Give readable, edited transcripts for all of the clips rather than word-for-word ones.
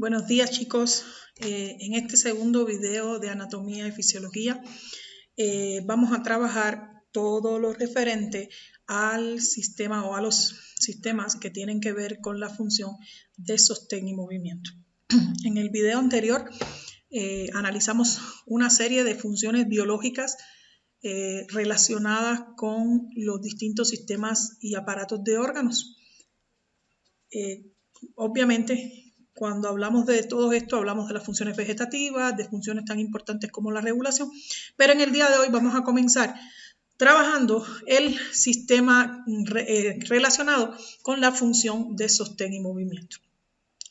Buenos días, chicos. En este segundo video de anatomía y fisiología vamos a trabajar todo lo referente al sistema o a los sistemas que tienen que ver con la función de sostén y movimiento. En el video anterior analizamos una serie de funciones biológicas relacionadas con los distintos sistemas y aparatos de órganos. Obviamente, cuando hablamos de todo esto, hablamos de las funciones vegetativas, de funciones tan importantes como la regulación, pero en el día de hoy vamos a comenzar trabajando el sistema relacionado con la función de sostén y movimiento.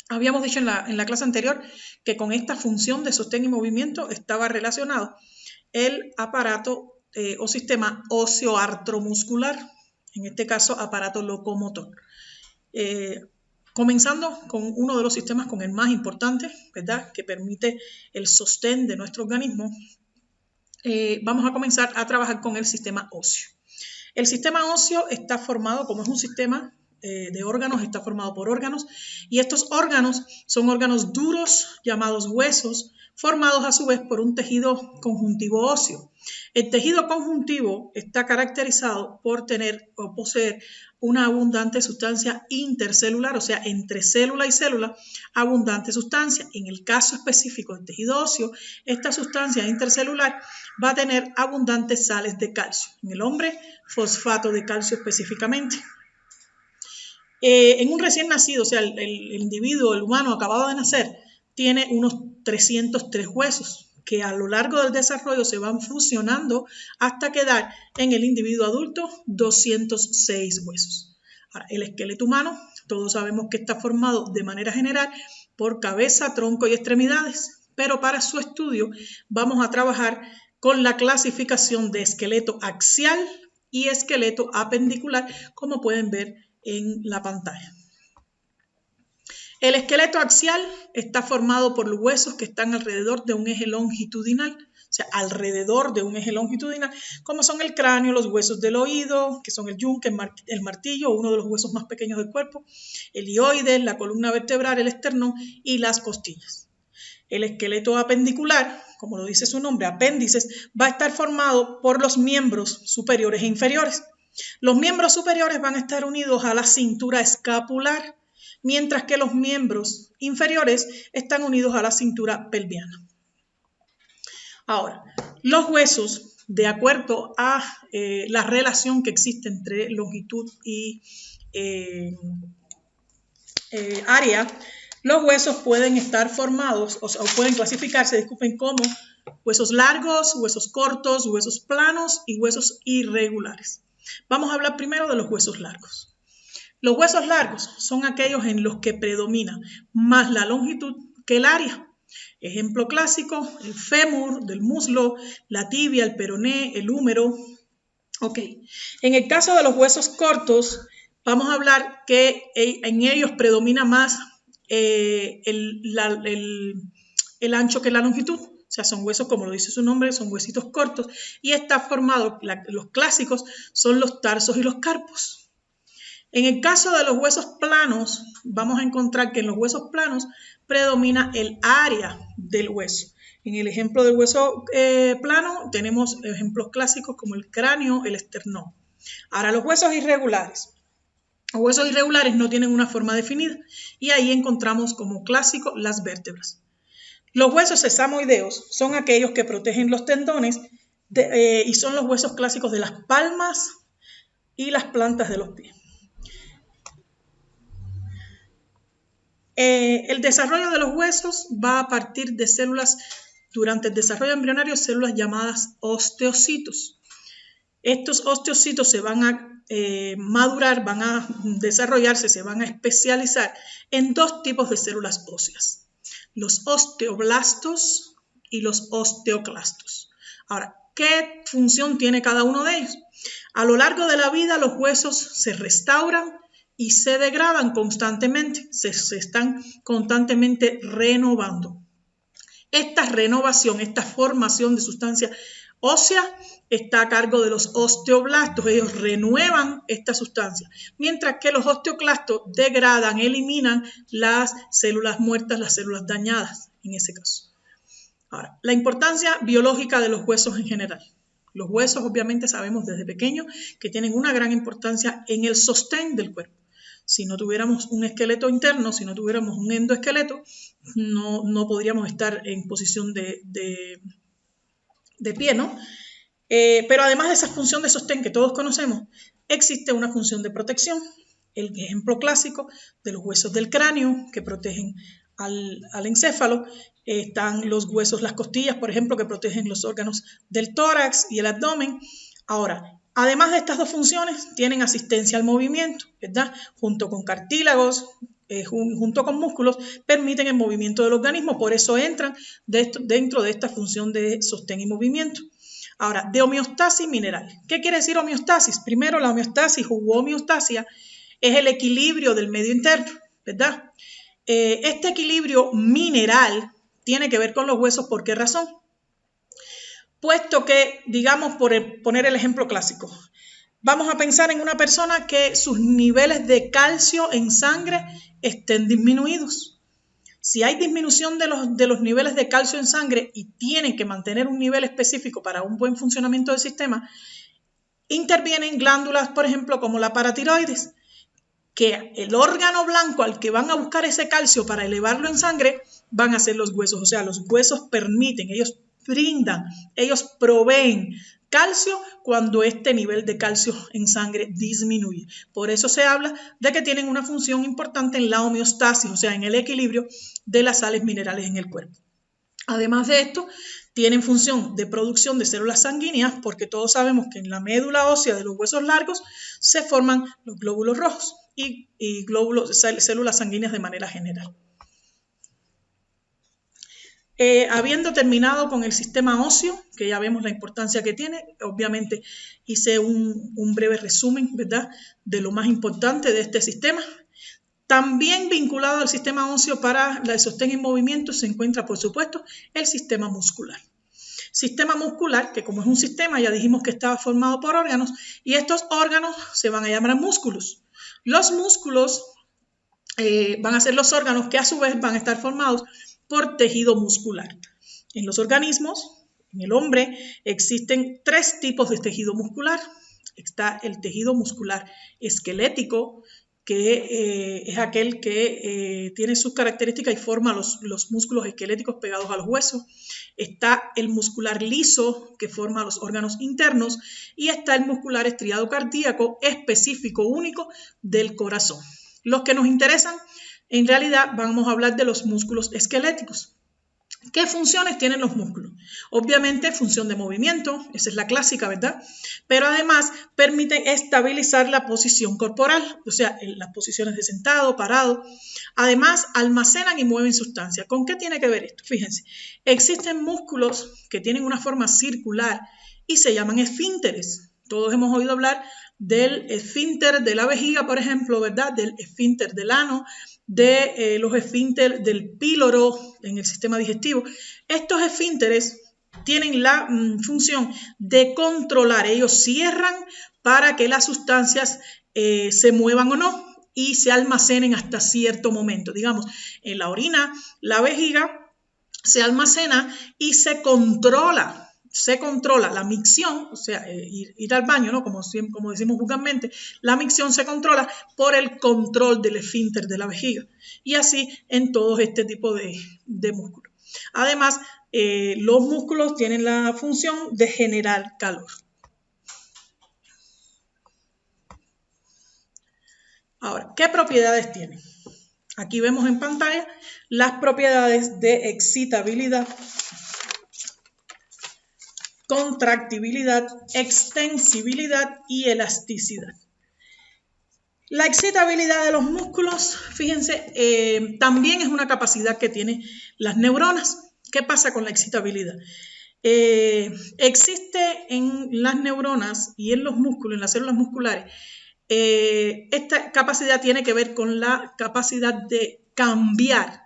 Habíamos dicho en la clase anterior que con esta función de sostén y movimiento estaba relacionado el aparato o sistema óseo-artromuscular, en este caso aparato locomotor. Comenzando con uno de los sistemas, con el más importante, ¿verdad?, que permite el sostén de nuestro organismo, vamos a comenzar a trabajar con el sistema óseo. El sistema óseo está formado, como es un sistema de órganos, está formado por órganos, y estos órganos son órganos duros llamados huesos, formados a su vez por un tejido conjuntivo óseo. El tejido conjuntivo está caracterizado por tener o poseer una abundante sustancia intercelular, o sea, entre célula y célula, abundante sustancia. En el caso específico del tejido óseo, esta sustancia intercelular va a tener abundantes sales de calcio. En el hombre, fosfato de calcio específicamente. En un recién nacido, o sea, el individuo, el humano acabado de nacer, tiene unos 303 huesos que a lo largo del desarrollo se van fusionando hasta quedar en el individuo adulto 206 huesos. Ahora, el esqueleto humano, todos sabemos que está formado de manera general por cabeza, tronco y extremidades, pero para su estudio vamos a trabajar con la clasificación de esqueleto axial y esqueleto apendicular, como pueden ver en la pantalla. El esqueleto axial está formado por los huesos que están alrededor de un eje longitudinal, o sea, alrededor de un eje longitudinal, como son el cráneo, los huesos del oído, que son el yunque, el martillo, uno de los huesos más pequeños del cuerpo, el hioides, la columna vertebral, el esternón y las costillas. El esqueleto apendicular, como lo dice su nombre, apéndices, va a estar formado por los miembros superiores e inferiores. Los miembros superiores van a estar unidos a la cintura escapular, mientras que los miembros inferiores están unidos a la cintura pelviana. Ahora, los huesos, de acuerdo a la relación que existe entre longitud y área, los huesos pueden estar formados o pueden clasificarse, disculpen, como huesos largos, huesos cortos, huesos planos y huesos irregulares. Vamos a hablar primero de los huesos largos. Los huesos largos son aquellos en los que predomina más la longitud que el área. Ejemplo clásico, el fémur del muslo, la tibia, el peroné, el húmero. Ok. En el caso de los huesos cortos, vamos a hablar que en ellos predomina más el ancho que la longitud. O sea, son huesos, como lo dice su nombre, son huesitos cortos. Y está formado, los clásicos son los tarsos y los carpos. En el caso de los huesos planos, vamos a encontrar que en los huesos planos predomina el área del hueso. En el ejemplo del hueso plano tenemos ejemplos clásicos como el cráneo, el esternón. Ahora, los huesos irregulares. Los huesos irregulares no tienen una forma definida y ahí encontramos como clásico las vértebras. Los huesos sesamoideos son aquellos que protegen los tendones y son los huesos clásicos de las palmas y las plantas de los pies. El desarrollo de los huesos va a partir de células, durante el desarrollo embrionario, células llamadas osteocitos. Estos osteocitos se van a madurar, van a desarrollarse, se van a especializar en dos tipos de células óseas, los osteoblastos y los osteoclastos. Ahora, ¿qué función tiene cada uno de ellos? A lo largo de la vida los huesos se restauran y se degradan constantemente, se están constantemente renovando. Esta renovación, esta formación de sustancia ósea está a cargo de los osteoblastos. Ellos renuevan esta sustancia, mientras que los osteoclastos degradan, eliminan las células muertas, las células dañadas en ese caso. Ahora, la importancia biológica de los huesos en general. Los huesos, obviamente, sabemos desde pequeños que tienen una gran importancia en el sostén del cuerpo. Si no tuviéramos un esqueleto interno, si no tuviéramos un endoesqueleto, no podríamos estar en posición de pie, ¿no? Pero además de esa función de sostén que todos conocemos, existe una función de protección. El ejemplo clásico de los huesos del cráneo que protegen al encéfalo, están los huesos, las costillas, por ejemplo, que protegen los órganos del tórax y el abdomen. Ahora, además de estas dos funciones, tienen asistencia al movimiento, ¿verdad? Junto con cartílagos, junto con músculos, permiten el movimiento del organismo, por eso entran dentro de esta función de sostén y movimiento. Ahora, de homeostasis mineral. ¿Qué quiere decir homeostasis? Primero, la homeostasis u homeostasia es el equilibrio del medio interno, ¿verdad? Este equilibrio mineral tiene que ver con los huesos. ¿Por qué razón? Puesto que, digamos, poner el ejemplo clásico, vamos a pensar en una persona que sus niveles de calcio en sangre estén disminuidos. Si hay disminución de los niveles de calcio en sangre y tienen que mantener un nivel específico para un buen funcionamiento del sistema, intervienen glándulas, por ejemplo, como la paratiroides, que el órgano blanco al que van a buscar ese calcio para elevarlo en sangre van a ser los huesos. O sea, los huesos permiten, ellos brindan, ellos proveen calcio cuando este nivel de calcio en sangre disminuye. Por eso se habla de que tienen una función importante en la homeostasis, o sea, en el equilibrio de las sales minerales en el cuerpo. Además de esto, tienen función de producción de células sanguíneas, porque todos sabemos que en la médula ósea de los huesos largos se forman los glóbulos rojos y células sanguíneas de manera general. Habiendo terminado con el sistema óseo, que ya vemos la importancia que tiene, obviamente hice un breve resumen, ¿verdad?, de lo más importante de este sistema. También vinculado al sistema óseo para el sostén y movimiento se encuentra, por supuesto, el sistema muscular. Sistema muscular, que como es un sistema, ya dijimos que estaba formado por órganos, y estos órganos se van a llamar músculos. Los músculos van a ser los órganos que a su vez van a estar formados por tejido muscular. En los organismos, en el hombre, existen 3 tipos de tejido muscular. Está el tejido muscular esquelético, que es aquel que tiene sus características y forma los músculos esqueléticos pegados a los huesos. Está el muscular liso, que forma los órganos internos, y está el muscular estriado cardíaco específico, único del corazón. Los que nos interesan, en realidad, vamos a hablar de los músculos esqueléticos. ¿Qué funciones tienen los músculos? Obviamente, función de movimiento, esa es la clásica, ¿verdad? Pero además permiten estabilizar la posición corporal, o sea, las posiciones de sentado, parado. Además, almacenan y mueven sustancias. ¿Con qué tiene que ver esto? Fíjense, existen músculos que tienen una forma circular y se llaman esfínteres. Todos hemos oído hablar del esfínter de la vejiga, por ejemplo, ¿verdad? Del esfínter del ano, de los esfínteres del píloro en el sistema digestivo. Estos esfínteres tienen la función de controlar, ellos cierran para que las sustancias se muevan o no y se almacenen hasta cierto momento. Digamos, en la orina, la vejiga se almacena y se controla la micción, o sea, ir al baño, ¿no? Como decimos vulgarmente, la micción se controla por el control del esfínter de la vejiga. Y así en todo este tipo de músculos. Además, los músculos tienen la función de generar calor. Ahora, ¿qué propiedades tienen? Aquí vemos en pantalla las propiedades de excitabilidad, contractibilidad, extensibilidad y elasticidad. La excitabilidad de los músculos, fíjense, también es una capacidad que tienen las neuronas. ¿Qué pasa con la excitabilidad? Existe en las neuronas y en los músculos, en las células musculares, esta capacidad tiene que ver con la capacidad de cambiar,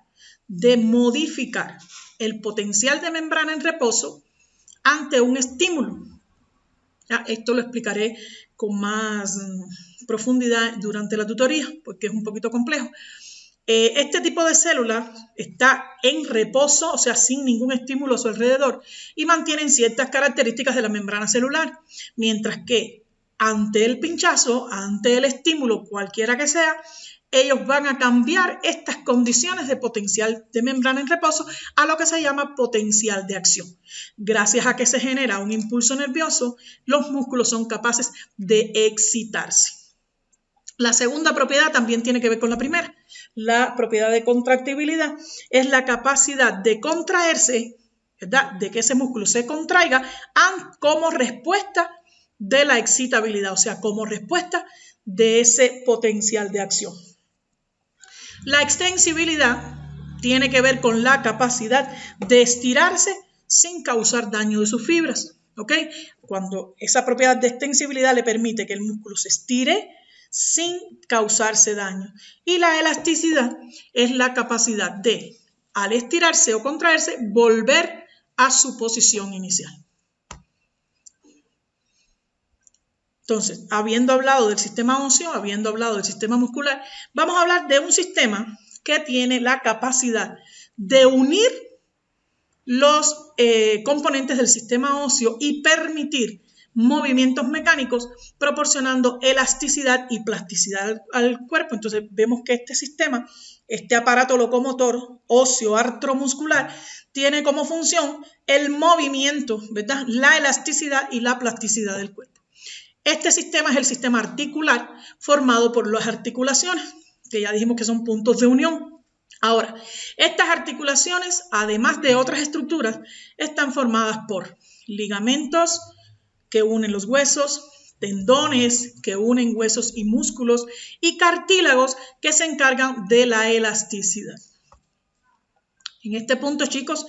de modificar el potencial de membrana en reposo ante un estímulo. Esto lo explicaré con más profundidad durante la tutoría, porque es un poquito complejo. Este tipo de célula está en reposo, o sea, sin ningún estímulo a su alrededor, y mantienen ciertas características de la membrana celular, mientras que ante el pinchazo, ante el estímulo, cualquiera que sea, ellos van a cambiar estas condiciones de potencial de membrana en reposo a lo que se llama potencial de acción. Gracias a que se genera un impulso nervioso, los músculos son capaces de excitarse. La segunda propiedad también tiene que ver con la primera. La propiedad de contractibilidad es la capacidad de contraerse, ¿verdad? De que ese músculo se contraiga como respuesta de la excitabilidad, o sea, como respuesta de ese potencial de acción. La extensibilidad tiene que ver con la capacidad de estirarse sin causar daño de sus fibras, ¿ok? Cuando esa propiedad de extensibilidad le permite que el músculo se estire sin causarse daño. Y la elasticidad es la capacidad de, al estirarse o contraerse, volver a su posición inicial. Entonces, habiendo hablado del sistema óseo, habiendo hablado del sistema muscular, vamos a hablar de un sistema que tiene la capacidad de unir los componentes del sistema óseo y permitir movimientos mecánicos, proporcionando elasticidad y plasticidad al cuerpo. Entonces, vemos que este sistema, este aparato locomotor óseo artromuscular, tiene como función el movimiento, ¿verdad? La elasticidad y la plasticidad del cuerpo. Este sistema es el sistema articular formado por las articulaciones, que ya dijimos que son puntos de unión. Ahora, estas articulaciones, además de otras estructuras, están formadas por ligamentos que unen los huesos, tendones que unen huesos y músculos y cartílagos que se encargan de la elasticidad. En este punto, chicos,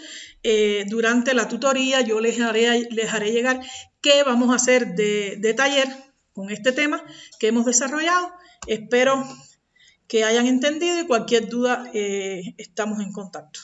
durante la tutoría yo les haré llegar qué vamos a hacer de taller con este tema que hemos desarrollado. Espero que hayan entendido y cualquier duda estamos en contacto.